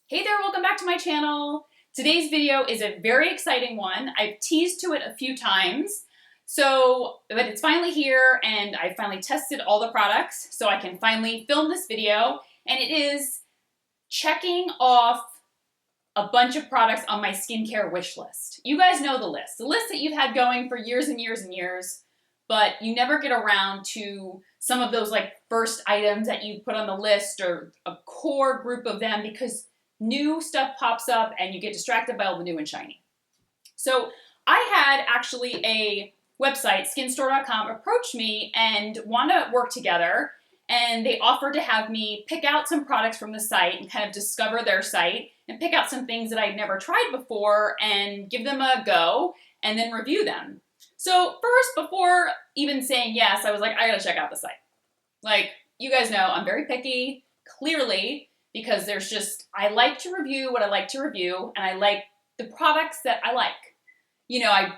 Hey there, welcome back to my channel. Today's video is a very exciting one. I've teased to it a few times, but it's finally here and I finally tested all the products so I can finally film this video, and it is checking off a bunch of products on my skincare wish list. You guys know the list that you've had going for years and years and years, but you never get around to some of those like first items that you put on the list or a core group of them because new stuff pops up and you get distracted by all the new and shiny. So I had actually a website, skinstore.com, approach me and want to work together, and they offered to have me pick out some products from the site and kind of discover their site and pick out some things that I'd never tried before and give them a go and then review them. So first, before even saying yes, I was like, I gotta check out the site. Like, you guys know I'm very picky, clearly, because I like to review what I like to review, and I like the products that I like. You know, I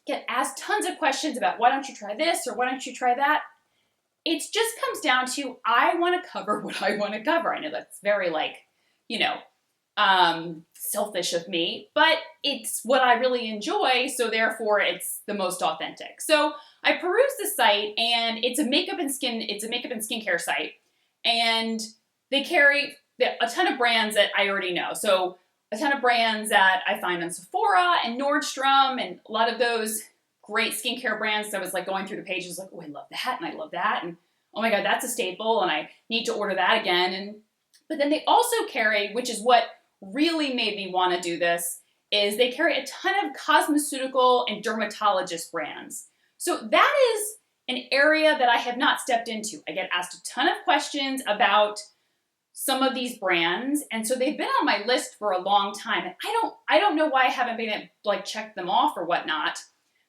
get asked tons of questions about why don't you try this or why don't you try that? It just comes down to I want to cover what I want to cover. I know that's very selfish of me, but it's what I really enjoy, so therefore it's the most authentic. So I perused the site, and it's a makeup and skincare site, and they carry a ton of brands that I already know. So a ton of brands that I find on Sephora and Nordstrom and a lot of those great skincare brands. So I was like going through the pages like, oh, I love that and I love that. And oh my God, that's a staple and I need to order that again. But then they also carry, which is what really made me want to do this, is they carry a ton of cosmeceutical and dermatologist brands. So that is an area that I have not stepped into. I get asked a ton of questions about some of these brands, and so they've been on my list for a long time, and I don't know why I haven't been able to like check them off or whatnot,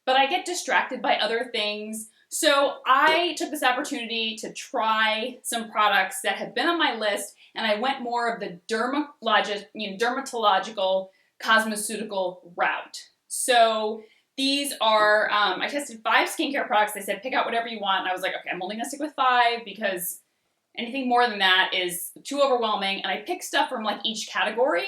but I get distracted by other things. So I took this opportunity to try some products that have been on my list, and I went more of the dermatological cosmeceutical route. So these are, I tested 5 skincare products. They said pick out whatever you want, and I was like, okay, I'm only gonna stick with 5 because anything more than that is too overwhelming. And I picked stuff from like each category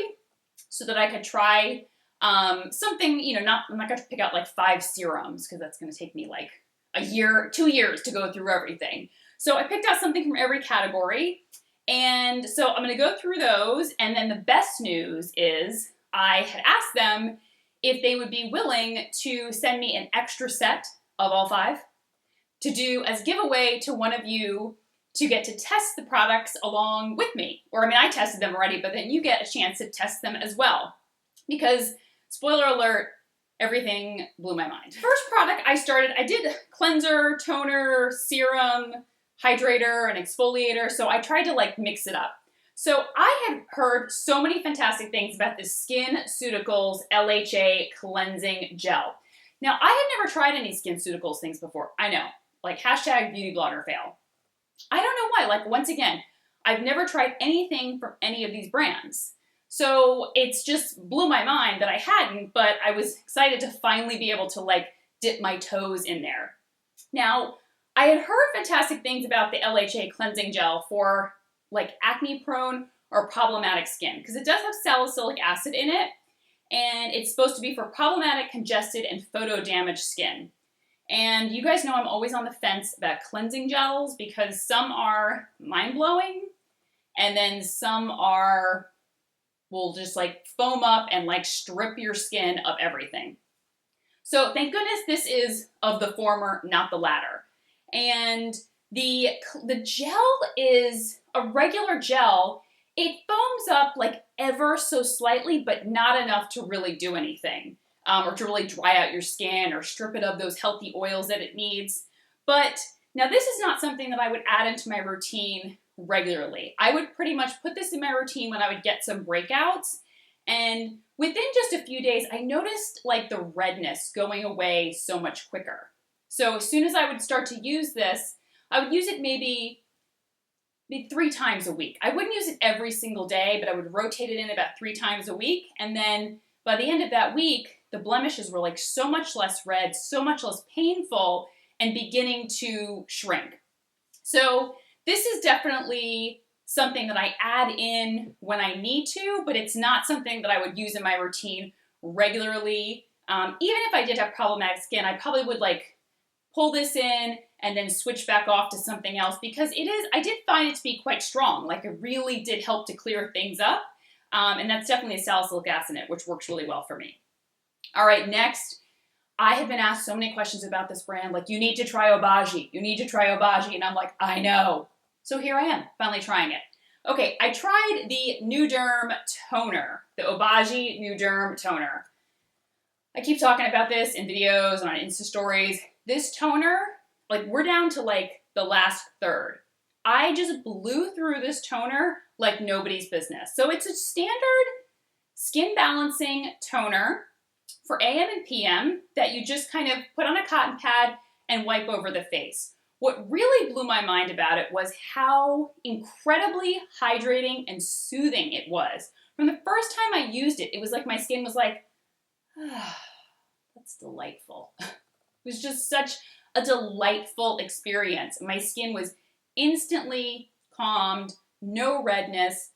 so that I could try something, I'm not going to pick out like 5 serums because that's going to take me like a year, 2 years to go through everything. So I picked out something from every category. And so I'm going to go through those. And then the best news is I had asked them if they would be willing to send me an extra set of all 5 to do as giveaway to one of you to get to test the products along with me. Or, I tested them already, but then you get a chance to test them as well. Because, spoiler alert, everything blew my mind. First product I did cleanser, toner, serum, hydrator, and exfoliator, so I tried to like mix it up. So I have heard so many fantastic things about this SkinCeuticals LHA Cleansing Gel. Now, I have never tried any SkinCeuticals things before. I know, like hashtag beauty blogger fail. I don't know why, like once again, I've never tried anything from any of these brands. So it's just blew my mind that I hadn't, but I was excited to finally be able to like dip my toes in there. Now, I had heard fantastic things about the LHA cleansing gel for like acne prone or problematic skin, because it does have salicylic acid in it, and it's supposed to be for problematic, congested, and photo damaged skin. And you guys know I'm always on the fence about cleansing gels because some are mind-blowing and then some will just like foam up and like strip your skin of everything. So thank goodness this is of the former, not the latter. And the gel is a regular gel. It foams up like ever so slightly, but not enough to really do anything. Or to really dry out your skin or strip it of those healthy oils that it needs. But now this is not something that I would add into my routine regularly. I would pretty much put this in my routine when I would get some breakouts. And within just a few days, I noticed like the redness going away so much quicker. So as soon as I would start to use this, I would use it maybe 3 times a week. I wouldn't use it every single day, but I would rotate it in about 3 times a week. And then by the end of that week, the blemishes were like so much less red, so much less painful, and beginning to shrink. So this is definitely something that I add in when I need to, but it's not something that I would use in my routine regularly. Even if I did have problematic skin, I probably would like pull this in and then switch back off to something else, because I did find it to be quite strong. Like, it really did help to clear things up. And that's definitely a salicylic acid in it, which works really well for me. All right, next, I have been asked so many questions about this brand. Like, you need to try Obagi. You need to try Obagi. And I'm like, I know. So here I am, finally trying it. Okay, I tried the Nuderm toner, the Obagi Nuderm toner. I keep talking about this in videos and on Insta stories. This toner, like, we're down to like the last third. I just blew through this toner like nobody's business. So it's a standard skin balancing toner for AM and PM that you just kind of put on a cotton pad and wipe over the face. What really blew my mind about it was how incredibly hydrating and soothing it was. From the first time I used it, it was like my skin was like, ah, that's delightful. It was just such a delightful experience. My skin was instantly calmed, no redness.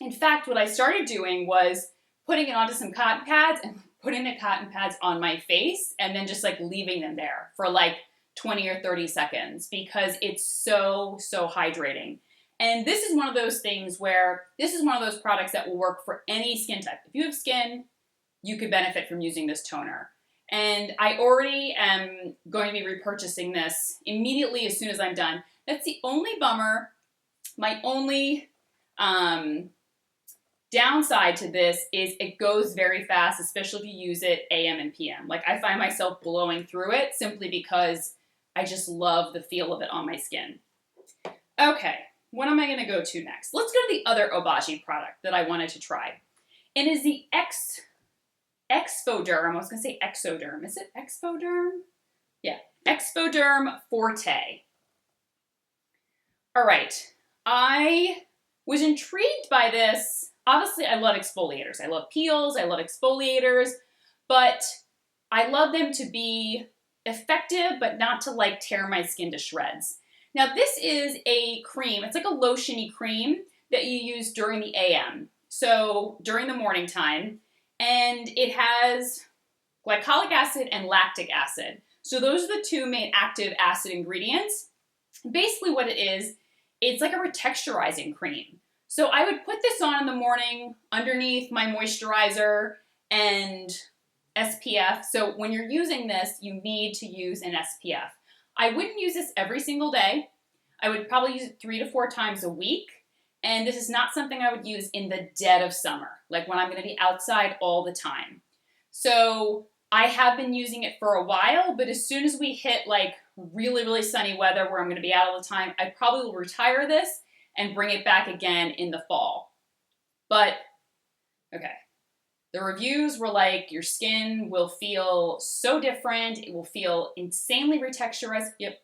In fact, what I started doing was putting it onto some cotton pads and putting the cotton pads on my face and then just like leaving them there for like 20 or 30 seconds because it's so, so hydrating. And this is one of those things where this is one of those products that will work for any skin type. If you have skin, you could benefit from using this toner. And I already am going to be repurchasing this immediately as soon as I'm done. That's the only bummer. My only downside to this is it goes very fast, especially if you use it AM and PM. Like, I find myself blowing through it simply because I just love the feel of it on my skin. Okay, what am I going to go to next? Let's go to the other Obagi product that I wanted to try. It is the Exfoderm. I was going to say Exoderm. Is it Exfoderm? Yeah, Exfoderm Forte. All right, I was intrigued by this. Obviously, I love exfoliators. I love peels. I love exfoliators, but I love them to be effective, but not to like tear my skin to shreds. Now, this is a cream. It's like a lotiony cream that you use during the AM. So during the morning time, and it has glycolic acid and lactic acid. So those are the two main active acid ingredients. Basically what it is, it's like a retexturizing cream. So I would put this on in the morning underneath my moisturizer and SPF. So when you're using this, you need to use an SPF. I wouldn't use this every single day. I would probably use it 3 to 4 times a week. And this is not something I would use in the dead of summer, like when I'm going to be outside all the time. So I have been using it for a while, but as soon as we hit like really, really sunny weather where I'm going to be out all the time, I probably will retire this and bring it back again in the fall. But, okay. The reviews were like, your skin will feel so different. It will feel insanely retexturized. Yep.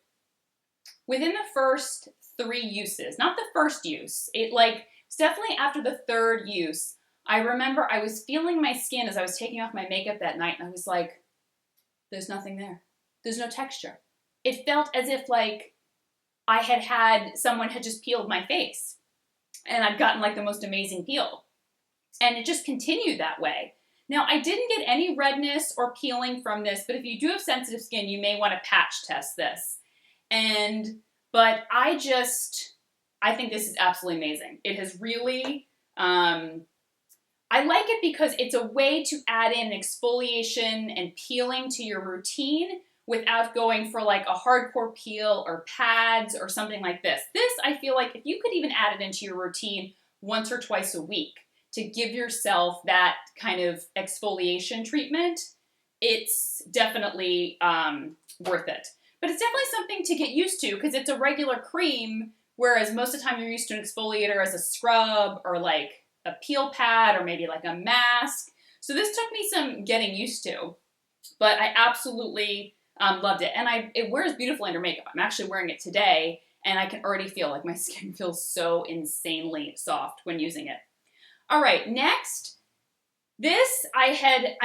Within the first 3 uses, not the first use, it's definitely after the 3rd use, I remember I was feeling my skin as I was taking off my makeup that night, and I was like, there's nothing there. There's no texture. It felt as if like someone had just peeled my face and I'd gotten like the most amazing peel. And it just continued that way. Now, I didn't get any redness or peeling from this, but if you do have sensitive skin, you may want to patch test this. But I think this is absolutely amazing. It has really, I like it because it's a way to add in exfoliation and peeling to your routine without going for like a hardcore peel or pads or something like this. This, I feel like if you could even add it into your routine once or twice a week to give yourself that kind of exfoliation treatment, it's definitely worth it. But it's definitely something to get used to because it's a regular cream, whereas most of the time you're used to an exfoliator as a scrub or like a peel pad or maybe like a mask. So this took me some getting used to, but I absolutely loved it. And it wears beautifully under makeup. I'm actually wearing it today, and I can already feel like my skin feels so insanely soft when using it. All right, next, this I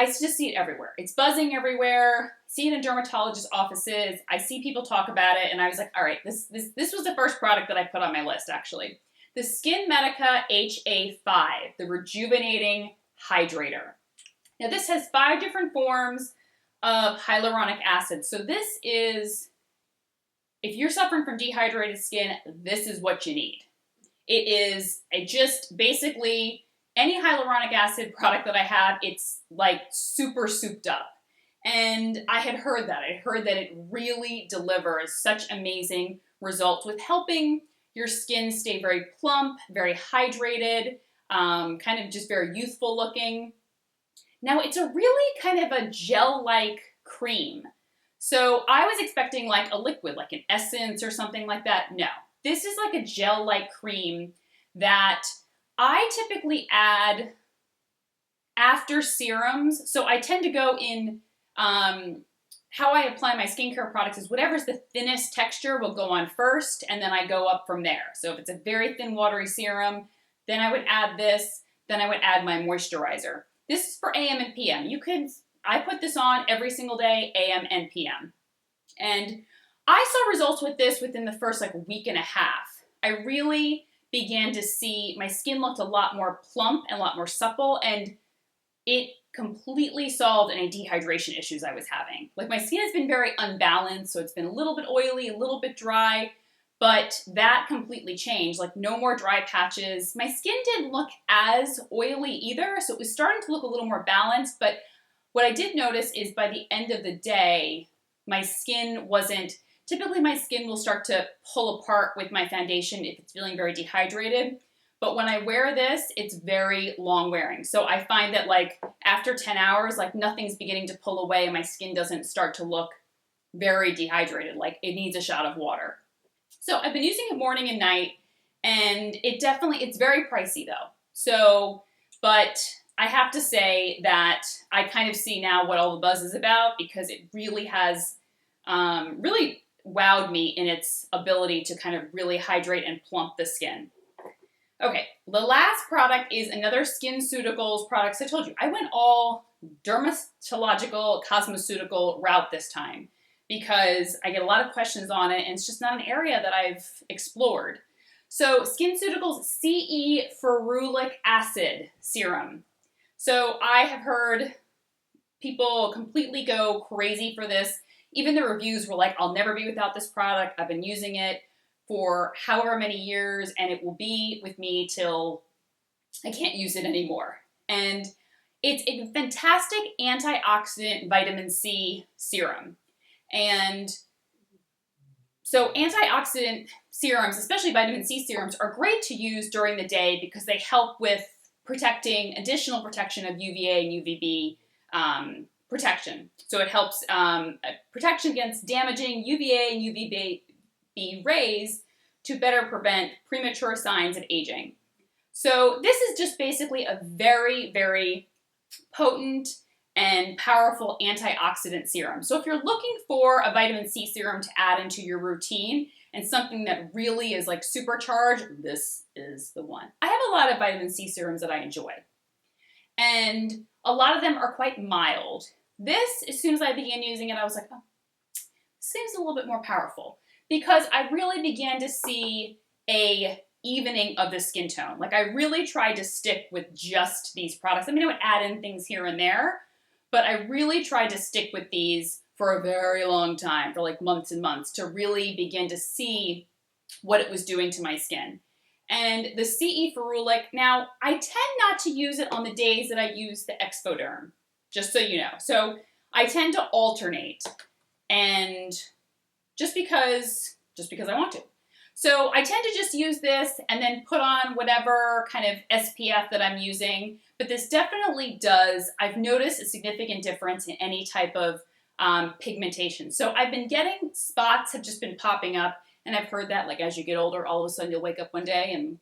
just see it everywhere. It's buzzing everywhere. See it in dermatologist offices. I see people talk about it, and I was like, all right, this was the first product that I put on my list, actually. the Skin Medica HA5, the Rejuvenating Hydrator. Now this has 5 different forms of hyaluronic acid. So this is, if you're suffering from dehydrated skin, this is what you need. It is just basically any hyaluronic acid product that I have, it's like super souped up. And I had heard that. I heard that it really delivers such amazing results with helping your skin stay very plump, very hydrated, kind of just very youthful looking. Now it's a really kind of a gel-like cream. So I was expecting like a liquid, like an essence or something like that. No, this is like a gel-like cream that I typically add after serums. So I tend to go in, how I apply my skincare products is whatever's the thinnest texture will go on first, and then I go up from there. So if it's a very thin watery serum, then I would add this, then I would add my moisturizer. This is for AM and PM. I put this on every single day, AM and PM. And I saw results with this within the first like week and a half. I really began to see my skin looked a lot more plump and a lot more supple, and it completely solved any dehydration issues I was having. Like my skin has been very unbalanced, so it's been a little bit oily, a little bit dry, but that completely changed. Like no more dry patches. My skin didn't look as oily either, so it was starting to look a little more balanced, but what I did notice is by the end of the day, my skin wasn't, typically my skin will start to pull apart with my foundation if it's feeling very dehydrated. But when I wear this, it's very long wearing. So I find that like after 10 hours, like nothing's beginning to pull away and my skin doesn't start to look very dehydrated, like it needs a shot of water. So I've been using it morning and night, and it's very pricey though. So, but I have to say that I kind of see now what all the buzz is about, because it really has really wowed me in its ability to kind of really hydrate and plump the skin. Okay, the last product is another SkinCeuticals product. So I told you, I went all dermatological, cosmeceutical route this time because I get a lot of questions on it, and it's just not an area that I've explored. So SkinCeuticals CE ferulic acid serum. So I have heard people completely go crazy for this. Even the reviews were like, I'll never be without this product. I've been using it for however many years, and it will be with me till I can't use it anymore. And it's a fantastic antioxidant vitamin C serum. And so antioxidant serums, especially vitamin C serums, are great to use during the day because they help with additional protection of UVA and UVB protection. So it helps protection against damaging UVA and UVB rays to better prevent premature signs of aging. So this is just basically a very, very potent and powerful antioxidant serum. So if you're looking for a vitamin C serum to add into your routine and something that really is like supercharged, this is the one. I have a lot of vitamin C serums that I enjoy, and a lot of them are quite mild. This, as soon as I began using it, I was like, oh, this seems a little bit more powerful, because I really began to see a evening of the skin tone. Like I really tried to stick with just these products. I mean, I would add in things here and there, but I really tried to stick with these for a very long time, for like months and months, to really begin to see what it was doing to my skin. And the CE ferulic, now I tend not to use it on the days that I use the Exfoderm, just so you know. So I tend to alternate, and just because I want to. So I tend to just use this and then put on whatever kind of SPF that I'm using. But this definitely does, I've noticed a significant difference in any type of pigmentation. So I've been getting spots have just been popping up, and I've heard that like as you get older, all of a sudden you'll wake up one day and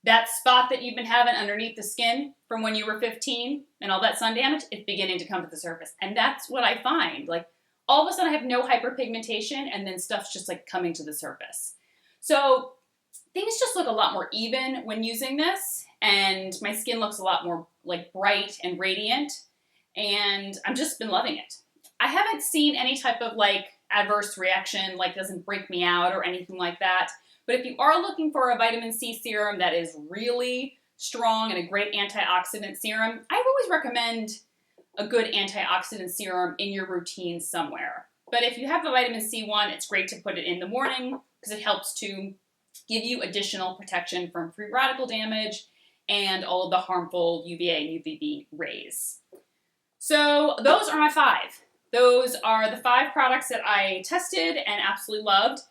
that spot that you've been having underneath the skin from when you were 15 and all that sun damage, it's beginning to come to the surface. And that's what I find. Like all of a sudden I have no hyperpigmentation, and then stuff's just like coming to the surface. So things just look a lot more even when using this, and my skin looks a lot more like bright and radiant, and I've just been loving it. I haven't seen any type of like adverse reaction, like doesn't break me out or anything like that, But if you are looking for a vitamin C serum that is really strong and a great antioxidant serum, I always recommend a good antioxidant serum in your routine somewhere. But if you have a vitamin C one, it's great to put it in the morning because it helps to give you additional protection from free radical damage and all of the harmful UVA and UVB rays. So those are my 5. Those are the 5 products that I tested and absolutely loved.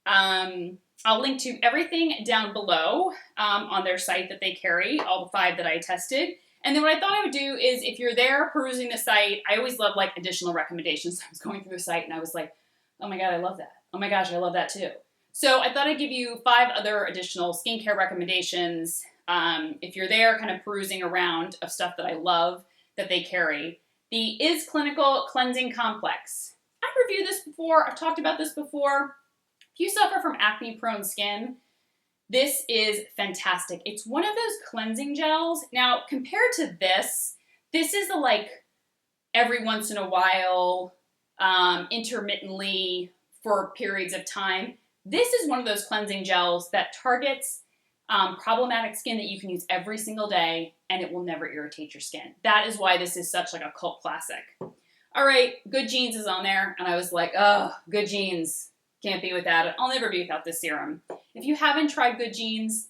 I'll link to everything down below on their site that they carry, all the 5 that I tested. And then what I thought I would do is, if you're there perusing the site, I always love like additional recommendations. I was going through the site and I was like, oh my God, I love that. Oh my gosh, I love that too. So I thought I'd give you 5 other additional skincare recommendations. If you're there kind of perusing around of stuff that I love that they carry. The Is Clinical Cleansing Complex. I've reviewed this before. I've talked about this before. If you suffer from acne-prone skin, this is fantastic. It's one of those cleansing gels. Now, compared to this is the like every once in a while, intermittently for periods of time. This is one of those cleansing gels that targets problematic skin that you can use every single day and it will never irritate your skin. That is why this is such like a cult classic. All right, Good Genes is on there and I was like, oh, Good Genes, can't be without it. I'll never be without this serum. If you haven't tried Good Genes,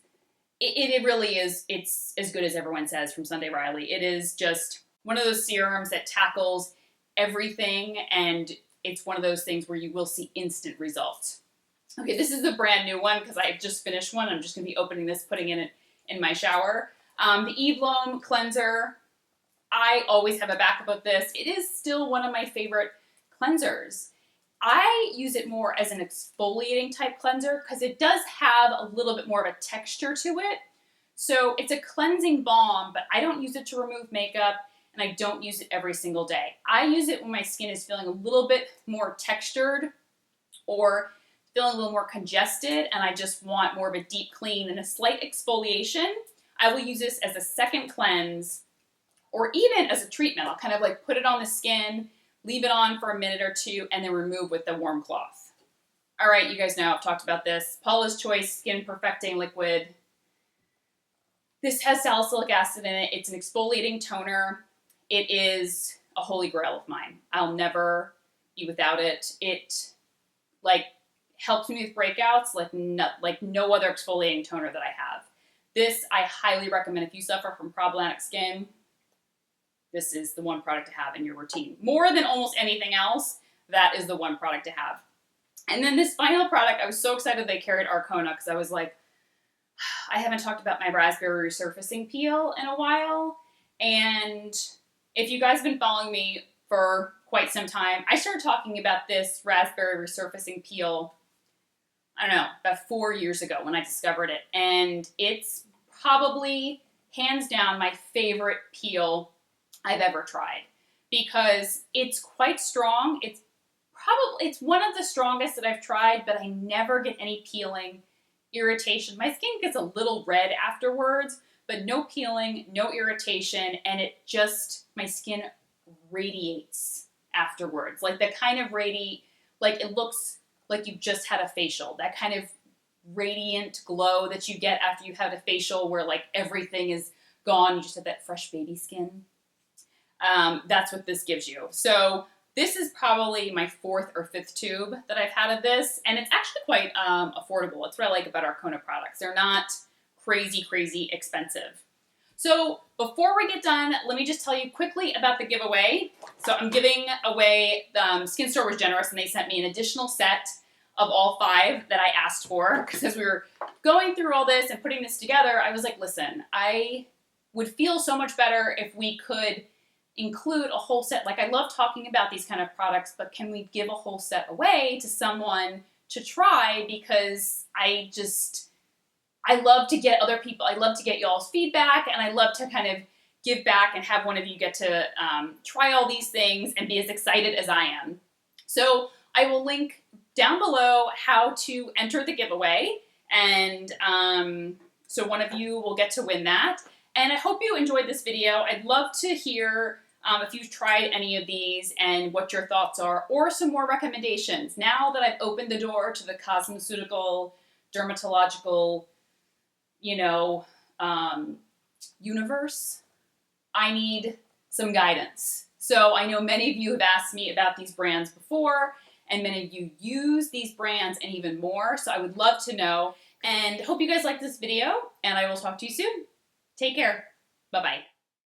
it really is, it's as good as everyone says from Sunday Riley. It is just one of those serums that tackles everything and it's one of those things where you will see instant results. Okay, this is a brand new one because I just finished one. I'm just going to be opening this, putting it in my shower. The Eve Loam Cleanser. I always have a backup of this. It is still one of my favorite cleansers. I use it more as an exfoliating type cleanser because it does have a little bit more of a texture to it. So it's a cleansing balm, but I don't use it to remove makeup and I don't use it every single day. I use it when my skin is feeling a little bit more textured or feeling a little more congested and I just want more of a deep clean and a slight exfoliation. I will use this as a second cleanse or even as a treatment. I'll kind of like put it on the skin, leave it on for a minute or 2, and then remove with the warm cloth. All right, you guys know I've talked about this. Paula's Choice Skin Perfecting Liquid. This has salicylic acid in it. It's an exfoliating toner. It is a holy grail of mine. I'll never be without it. It like helps me with breakouts like no other exfoliating toner that I have. This I highly recommend if you suffer from problematic skin. This is the one product to have in your routine. More than almost anything else, that is the one product to have. And then this final product, I was so excited they carried Arcona because I was like, I haven't talked about my raspberry resurfacing peel in a while. And if you guys have been following me for quite some time, I started talking about this raspberry resurfacing peel, I don't know, about 4 years ago when I discovered it. And it's probably, hands down, my favorite peel I've ever tried because it's quite strong. It's one of the strongest that I've tried, but I never get any peeling, irritation. My skin gets a little red afterwards, but no peeling, no irritation, and it just, my skin radiates afterwards. Like the kind of like it looks like you just had a facial. That kind of radiant glow that you get after you've had a facial where like everything is gone. You just have that fresh baby skin. That's what this gives you. So this is probably my 4th or 5th tube that I've had of this, and it's actually quite affordable. That's what I like about Arcona products. They're not crazy, crazy expensive. So before we get done, let me just tell you quickly about the giveaway. So I'm giving away, Skin Store was generous and they sent me an additional set of all 5 that I asked for because as we were going through all this and putting this together, I was like, listen, I would feel so much better if we could include a whole set. Like I love talking about these kind of products, but can we give a whole set away to someone to try? Because I love to get other people, I love to get y'all's feedback and I love to kind of give back and have one of you get to try all these things and be as excited as I am. So I will link down below how to enter the giveaway and so one of you will get to win that. And I hope you enjoyed this video. I'd love to hear if you've tried any of these and what your thoughts are, or some more recommendations. Now that I've opened the door to the cosmeceutical dermatological, you know, universe, I need some guidance. So I know many of you have asked me about these brands before, and many of you use these brands and even more. So I would love to know, and hope you guys like this video, and I will talk to you soon. Take care. Bye-bye.